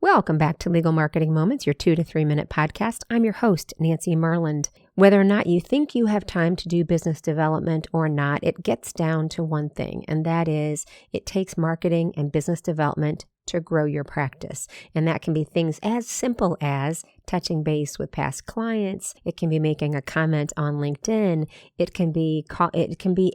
Welcome back to Legal Marketing Moments, your 2 to 3 minute podcast. I'm your host, Nancy Myrland. Whether or not you think you have time to do business development or not, it gets down to one thing, and that is it takes marketing and business development to grow your practice. And that can be things as simple as touching base with past clients. It can be making a comment on LinkedIn. It can be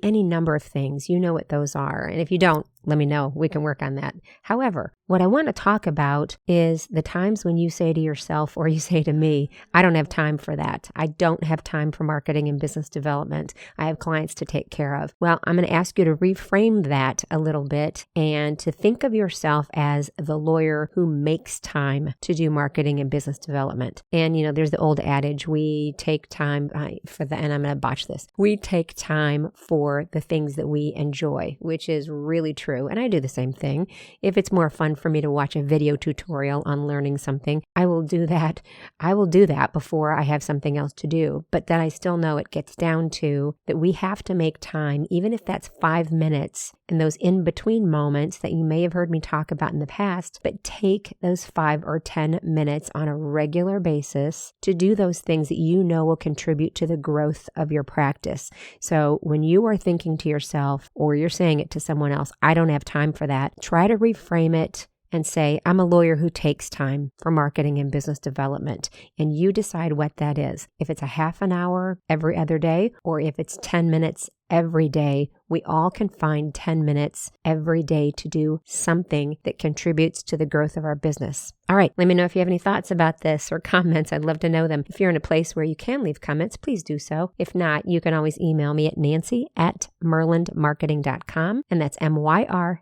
any number of things. You know what those are. And if you don't, let me know. We can work on that. However, what I want to talk about is the times when you say to yourself or you say to me, I don't have time for that. I don't have time for marketing and business development. I have clients to take care of. Well, I'm going to ask you to reframe that a little bit and to think of yourself as the lawyer who makes time to do marketing and business development. And, there's the old adage, we take time and I'm going to botch this. We take time for the things that we enjoy, which is really true. And I do the same thing. If it's more fun for me to watch a video tutorial on learning something, I will do that. I will do that before I have something else to do. But then I still know it gets down to that we have to make time, even if that's 5 minutes in those in-between moments that you may have heard me talk about in the past, but take those 5 or 10 minutes on a regular basis to do those things that you know will contribute to the growth of your practice. So when you are thinking to yourself or you're saying it to someone else, I don't have time for that, try to reframe it and say, I'm a lawyer who takes time for marketing and business development. And you decide what that is. If it's a half an hour every other day, or if it's 10 minutes every day, we all can find 10 minutes every day to do something that contributes to the growth of our business. All right, let me know if you have any thoughts about this or comments. I'd love to know them. If you're in a place where you can leave comments, please do so. If not, you can always email me at nancy@myrlandmarketing.com, and that's MYRLAND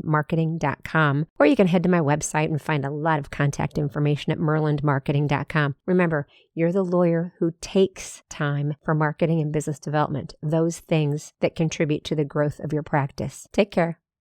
marketing.com, or you can head to my website and find a lot of contact information at myrlandmarketing.com. Remember, you're the lawyer who takes time for marketing and business development, those things that contribute to the growth of your practice. Take care.